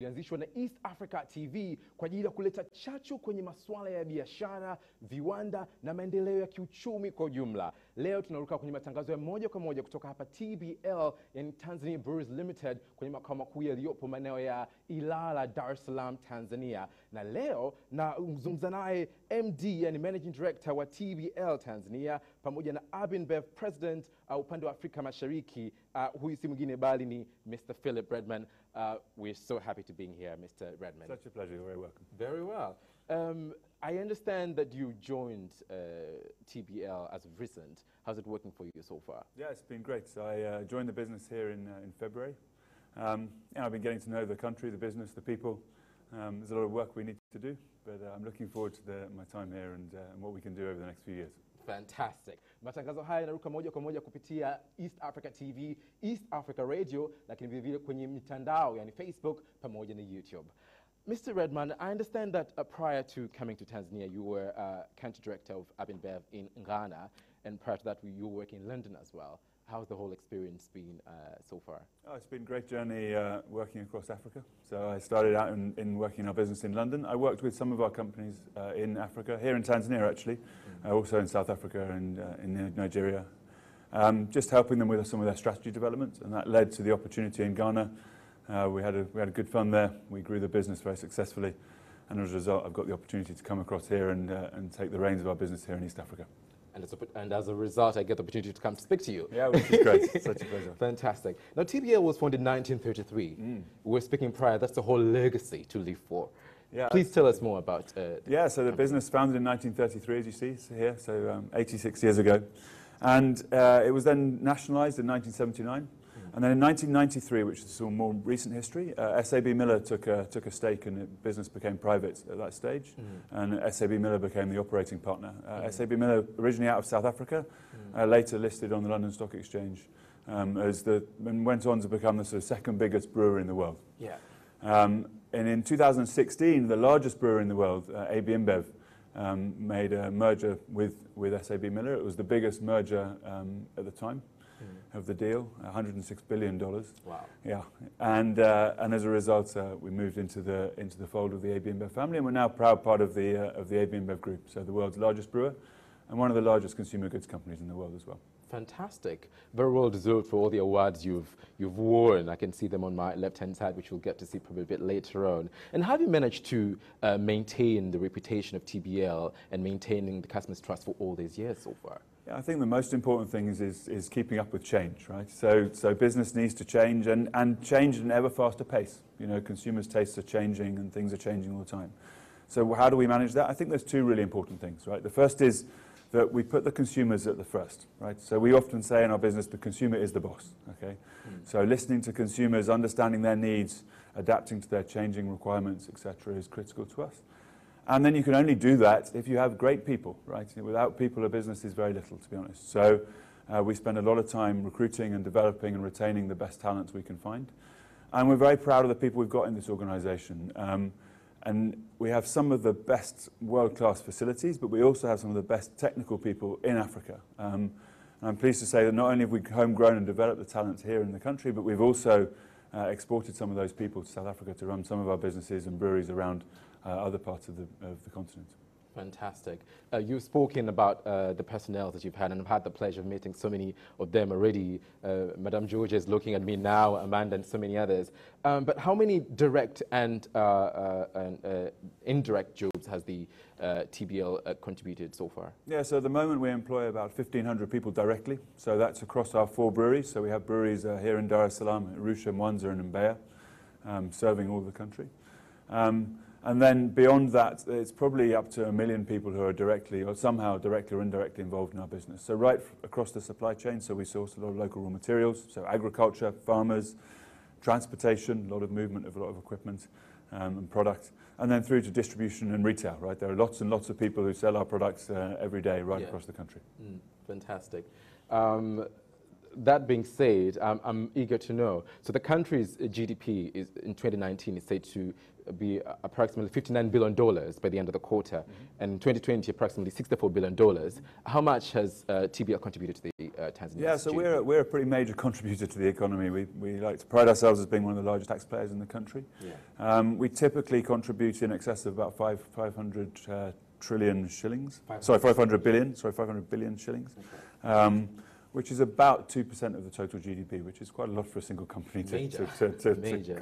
ilianzishwa na East Africa TV kwa ajili ya kuleta chachu kwenye masuala ya biashara, viwanda na maendeleo ya kiuchumi kwa ujumla. Leo tunaruka kwenye matangazo ya moja kwa moja kutoka hapa TBL, yani Tanzania Breweries Limited, kwenye makao makuu yaliyopo maeneo ya Ilala, Dar es Salaam, Tanzania. Na leo na mzungumza naye MD, yani Managing Director wa TBL Tanzania, pamoja na ABINBEV President upande wa Afrika Mashariki. Huyu si mwingine bali ni Mr. Philip Redman. We're so happy to be here, Mr. Redman. Such a pleasure. You're very welcome. Very well. I understand that you joined TBL as of recent. How's it working for you so far? Yeah, it's been great. So I joined the business here in February. I've been getting to know the country, the business, the people. There's a lot of work we need to do, but I'm looking forward to my time here and what we can do over the next few years. Fantastic. Matangazo haya yanaruka moja kwa moja kupitia East Africa TV, East Africa Radio, lakini vile vile kwenye mitandao, yani Facebook pamoja na YouTube. Mr. Redman, I understand that prior to coming to Tanzania, you were country director of ABINBEV in Ghana, and prior to that, you were working in London as well. How's the whole experience been so far? Oh, it's been a great journey working across Africa. So I started out in working our business in London. I worked with some of our companies in Africa, here in Tanzania actually, also in South Africa and in Nigeria, just helping them with some of their strategy development, and that led to the opportunity in Ghana. We had a good fun there. We grew the business very successfully, and as a result, I've got the opportunity to come across here and take the reins of our business here in East Africa. And as a result, I get the opportunity to come speak to you. Yeah, which is great. Such a pleasure. Fantastic. Now, TBL was founded in 1933. We were speaking prior. That's the whole legacy to live for. Yeah, please tell us more about yeah, so the business founded in 1933, as you see here, so 86 years ago. And it was then nationalized in 1979. And then in 1993, which is some more recent history, SAB Miller took a stake, and the business became private at that stage. And SAB Miller became the operating partner. SAB Miller, originally out of South Africa, later listed on the London Stock Exchange, and went on to become the sort of second biggest brewer in the world. Yeah. And in 2016, the largest brewer in the world, AB InBev, made a merger with SAB Miller. It was the biggest merger at the time of the deal, $106 billion. Wow. Yeah, and as a result, we moved into the fold of the AB InBev family, and we're now a proud part of the AB InBev group, so the world's largest brewer, and one of the largest consumer goods companies in the world as well. Fantastic. Very well deserved for all the awards you've won. I can see them on my left-hand side, which we'll get to see probably a bit later on. And how have you managed to maintain the reputation of TBL and maintaining the customer's trust for all these years so far? Yeah, I think the most important thing is keeping up with change, right? So business needs to change and change at an ever faster pace. You know, consumers' tastes are changing and things are changing all the time. So how do we manage that? I think there's two really important things, right? The first is that we put the consumers at the first, right? So we often say in our business, the consumer is the boss, okay? So listening to consumers, understanding their needs, adapting to their changing requirements, etc., is critical to us. And then you can only do that if you have great people, right? Without people, a business is very little, to be honest. So we spend a lot of time recruiting and developing and retaining the best talents we can find. And we're very proud of the people we've got in this organization. And we have some of the best world-class facilities, but we also have some of the best technical people in Africa. And I'm pleased to say that not only have we homegrown and developed the talent here in the country, but we've also exported some of those people to South Africa to run some of our businesses and breweries around other parts of the continent. Fantastic. You've spoken about the personnel that you've had, and I've had the pleasure of meeting so many of them already. Madame Georgia is looking at me now, Amanda, and so many others. But how many direct and indirect jobs has the TBL contributed so far? Yeah, so at the moment we employ about 1,500 people directly. So that's across our 4 breweries. So we have breweries here in Dar es Salaam, Arusha, Mwanza, and Mbeya, serving all the country. And then beyond that, it's probably up to 1 million people who are directly or somehow directly or indirectly involved in our business. So right across the supply chain, so we source a lot of local raw materials, so agriculture, farmers, transportation, a lot of movement of a lot of equipment and product, and then through to distribution and retail, right? There are lots and lots of people who sell our products every day right across the country. Fantastic. That being said, I'm eager to know. So the country's GDP is in 2019 is said to be approximately $59 billion by the end of the quarter, and in 2020 approximately $64 billion. How much has TBL contributed to the Tanzania? Yeah, so we're a pretty major contributor to the economy. We like to pride ourselves as being one of the largest taxpayers in the country. Yeah. We typically contribute in excess of about 500 trillion shillings. 500 billion. Sorry, 500 billion shillings. Okay. Which is about 2% of the total GDP, which is quite a lot for a single company to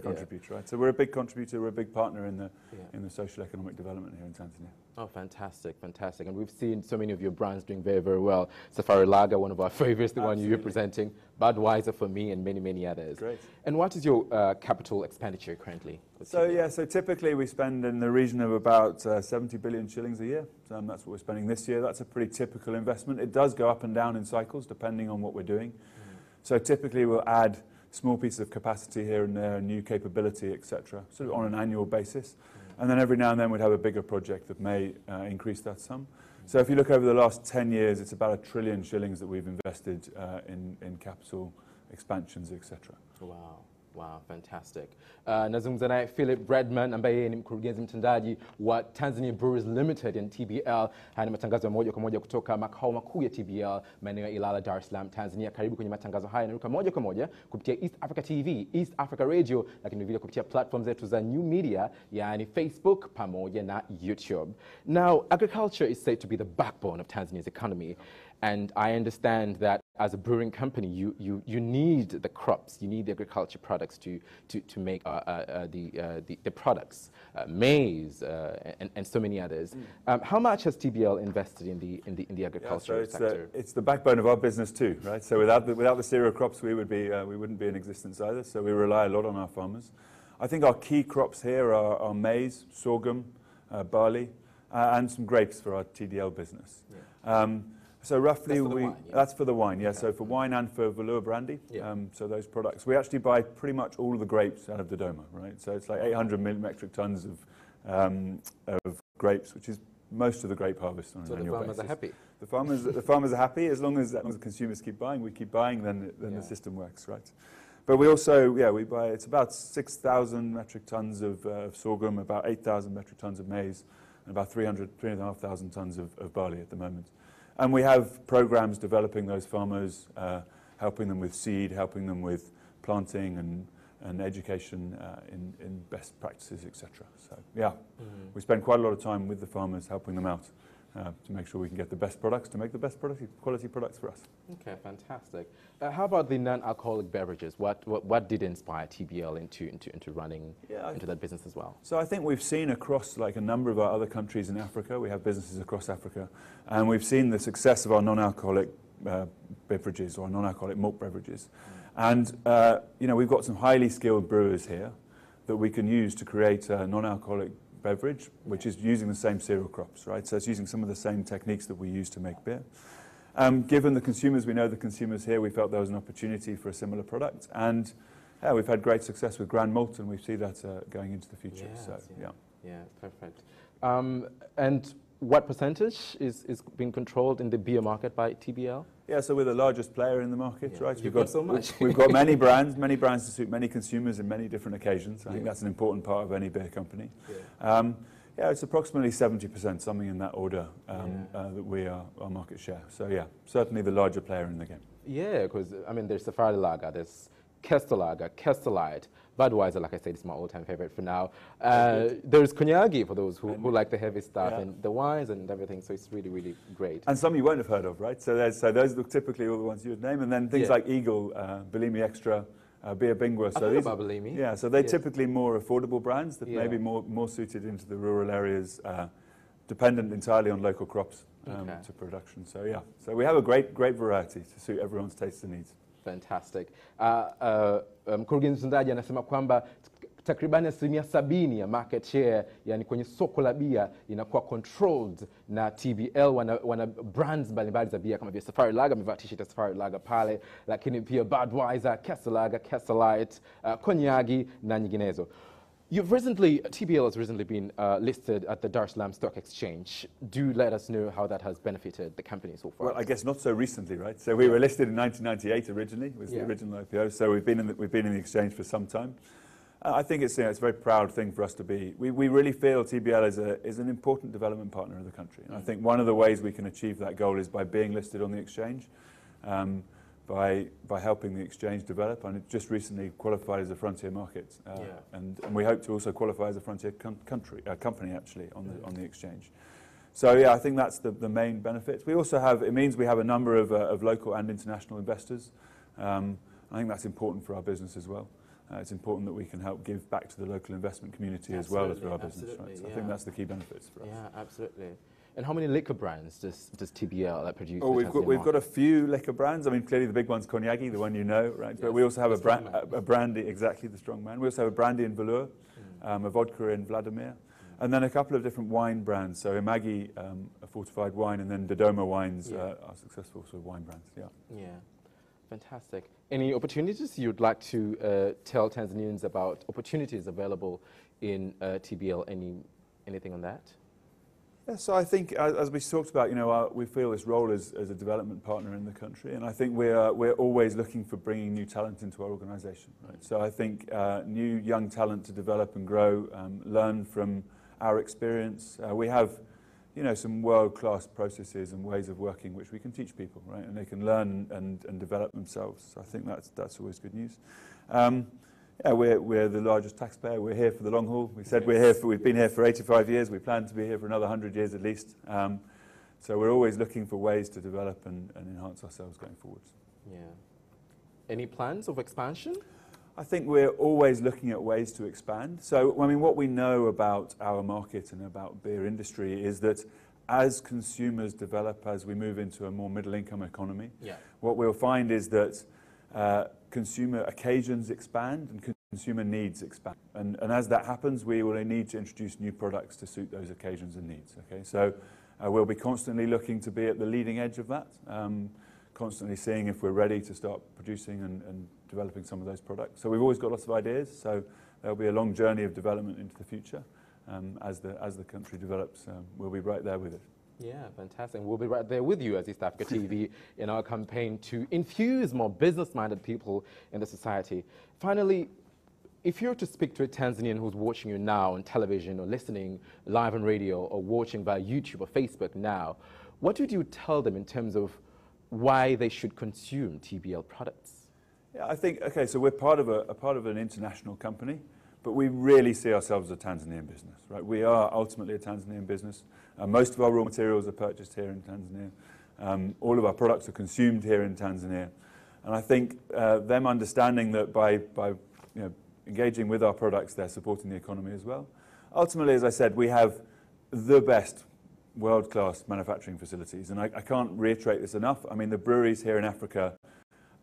contribute, right? So we're a big contributor, we're a big partner in the social economic development here in Tanzania. Oh, fantastic, fantastic. And we've seen so many of your brands doing very, very well. Safari Lager, one of our favorites, the one you're representing. Budweiser for me and many, many others. Great. And what is your capital expenditure currently? So typically we spend in the region of about 70 billion shillings a year. That's what we're spending this year. That's a pretty typical investment. It does go up and down in cycles depending on what we're doing. So typically we'll add small pieces of capacity here and there, new capability, etc., sort of on an annual basis. And then every now and then we'd have a bigger project that may increase that sum. So if you look over the last 10 years, it's about 1 trillion shillings that we've invested in capital expansions, etc. Wow. Wow, fantastic. Nazungumza naye Philip Redman ambaye ni mkurugenzi mtendaji wa Tanzania Breweries Limited in TBL. Haya ni matangazo ya moja kwa moja kutoka makao makuu ya TBL maeneo ya Ilala, Dar es Salaam, Tanzania. Karibu kwenye matangazo haya yanaruka moja kwa moja kupitia East Africa TV, East Africa Radio, lakini vile kupitia platform zetu za new media, yani Facebook pamoja na YouTube. Now, agriculture is said to be the backbone of Tanzania's economy. And I understand that as a brewing company, you need the crops, you need the agriculture products to make the products, maize and so many others. How much has TBL invested in the agriculture sector? It's the backbone of our business too, right? So without the cereal crops, we wouldn't be in existence either. So we rely a lot on our farmers. I think our key crops here are maize, sorghum, barley, and some grapes for our TDL business. Yeah. So roughly, that's for the wine, yeah. Okay. So for wine and for velour brandy, so those products. We actually buy pretty much all of the grapes out of Dodoma, right? So it's like 800 metric tons of grapes, which is most of the grape harvest on an annual basis. So the farmers are happy? The farmers are happy as long as the consumers keep buying. We keep buying, then the system works, right? But we also, we buy, it's about 6,000 metric tons of sorghum, about 8,000 metric tons of maize, and about 3,500 tons of barley at the moment. And we have programs developing those farmers, helping them with seed, helping them with planting and education in best practices, etc. So, we spend quite a lot of time with the farmers, helping them out to make sure we can get the best products, to make the best quality products for us. Okay, fantastic. How about the non-alcoholic beverages? What did inspire TBL into running into that business as well? So I think we've seen across like a number of our other countries in Africa, we have businesses across Africa, and we've seen the success of our non-alcoholic beverages or non-alcoholic malt beverages. And we've got some highly skilled brewers here that we can use to create a non-alcoholic beverage, which is using the same cereal crops, right? So it's using some of the same techniques that we use to make beer. Given the consumers, we know the consumers here, we felt there was an opportunity for a similar product. And we've had great success with Grand Malt, and we see that going into the future. Yeah, perfect. And what percentage is being controlled in the beer market by TBL? Yeah, so we're the largest player in the market, right? We've got so much. We've got many brands to suit many consumers in many different occasions. I think that's an important part of any beer company. It's approximately 70%, something in that order, that we are our market share. So certainly the larger player in the game. Yeah, because there's Safari Lager, there's Kester Lager, Kester Light, Budweiser, like I said, is my all-time favorite for now. There's Konyagi for those who like the heavy stuff and the wines and everything. So it's really, really great. And some you won't have heard of, right? So those are typically all the ones you would name, and then things like Eagle, Bellini Extra, Beer Bingwa. So these about Bellini. Yeah, so they're typically more affordable brands that may be more suited into the rural areas, dependent entirely on local crops to production. So so we have a great variety to suit everyone's tastes and needs. Fantastic. Mkurugenzi mtendaji anasema kwamba takribani 70% ya market share, yani kwenye soko la bia, inakuwa controlled na TBL. Wana brands mbalimbali za bia kama vile Safari Lager, amevaa t-shirt ya Safari Lager pale, lakini pia Budweiser, Kester Lager, Kester Light, Konyagi na nyinginezo. TBL has recently been listed at the Dar es Salaam Stock Exchange. Do let us know how that has benefited the company so far. Well, I guess not so recently, right? So we were listed in 1998 originally, was the original IPO. So we've been in the exchange for some time. I think it's a very proud thing for us to be. We really feel TBL is an important development partner of the country. And I think one of the ways we can achieve that goal is by being listed on the exchange. by helping the exchange develop, and it just recently qualified as a frontier market, and we hope to also qualify as a frontier company actually on the exchange. So yeah, I think that's the main benefit. We also have, it means we have a number of local and international investors. I think that's important for our business as well. It's important that we can help give back to the local investment community as well as for our business. Right? So I think that's the key benefits for us. Yeah, absolutely. And how many liquor brands does TBL produce? Oh, we've got a few liquor brands. I mean, clearly the big one's Cognac, the one you know, right? Yes, but we also have a brandy, exactly, the strong man. We also have a brandy in Velour, a vodka in Vladimir, and then a couple of different wine brands. So Imagi, a fortified wine, and then Dodoma wines are successful sort of wine brands. Yeah. Yeah, fantastic. Any opportunities you'd like to tell Tanzanians about opportunities available in TBL? Anything on that? Yeah, so I think, as we talked about, you know, we feel this role as a development partner in the country, and I think we're always looking for bringing new talent into our organisation. Right? So I think new young talent to develop and grow, learn from our experience. We have, you know, some world-class processes and ways of working which we can teach people, right? And they can learn and develop themselves. So I think that's always good news. Yeah, we're the largest taxpayer. We're here for the long haul. We said we've been here for 85 years. We plan to be here for another 100 years at least. So we're always looking for ways to develop and enhance ourselves going forwards. Yeah. Any plans of expansion? I think we're always looking at ways to expand. So, I mean, what we know about our market and about beer industry is that as consumers develop, as we move into a more middle-income economy, what we'll find is that consumer occasions expand and consumer needs expand. And as that happens, we will need to introduce new products to suit those occasions and needs. Okay, so we'll be constantly looking to be at the leading edge of that, constantly seeing if we're ready to start producing and developing some of those products. So we've always got lots of ideas, so there'll be a long journey of development into the future. As the country develops, we'll be right there with it. Yeah, fantastic. We'll be right there with you as East Africa TV in our campaign to infuse more business-minded people in the society. Finally, if you were to speak to a Tanzanian who's watching you now on television or listening live on radio or watching via YouTube or Facebook now, what would you tell them in terms of why they should consume TBL products? Yeah, I think, okay, so we're part of an international company, but we really see ourselves as a Tanzanian business, right? We are ultimately a Tanzanian business. Most of our raw materials are purchased here in Tanzania. All of our products are consumed here in Tanzania. And I think them understanding that by you know, engaging with our products, they're supporting the economy as well. Ultimately, as I said, we have the best world-class manufacturing facilities. And I can't reiterate this enough. I mean, the breweries here in Africa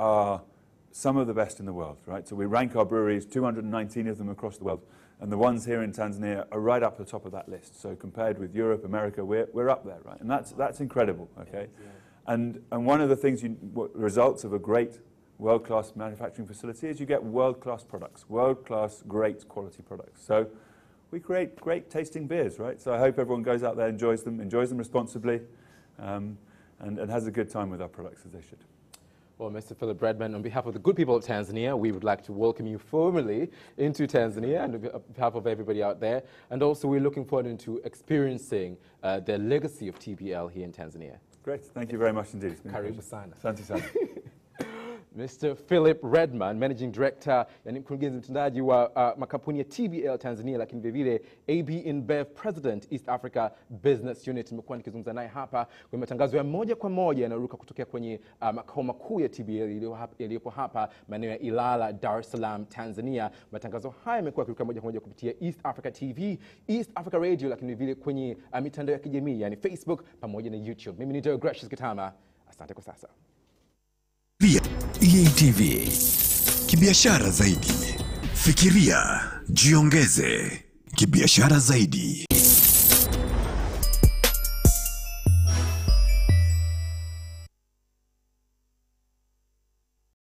are some of the best in the world, right? So we rank our breweries, 219 of them across the world, and the ones here in Tanzania are right up the top of that list. So compared with Europe, America, we're up there, right? And that's incredible, okay? Yeah. And one of the things, results of a great world-class manufacturing facility is you get world-class products, world-class, great quality products. So we create great tasting beers, right? So I hope everyone goes out there, enjoys them responsibly, and has a good time with our products as they should. Well, Mr. Philip Redman, on behalf of the good people of Tanzania, we would like to welcome you formally into Tanzania and on behalf of everybody out there. And also, we're looking forward into experiencing the legacy of TBL here in Tanzania. Great. Thank you very much indeed. Karibu sana. Asante sana. Mr. Philip Redman, Managing Director, yani mkurugenzi mtendaji wa makampuni ya TBL Tanzania, lakini vile AB InBev President East Africa Business Unit. Nimekuwa nikizungumza naye hapa kwa matangazo ya moja kwa moja yanayoruka kutokea kwenye makao makuu ya TBL yaliyopo hapa maeneo ya Ilala, Dar es Salaam, Tanzania. Matangazo haya yamekuwa yakiruka moja kwa moja kupitia East Africa TV, East Africa Radio, lakini vile kwenye mitandao ya kijamii yani Facebook pamoja na YouTube. Mimi ni Deogratius Kithama. Asante kwa sasa. EATV, kibiashara zaidi. Fikiria, jiongeze, kibiashara zaidi.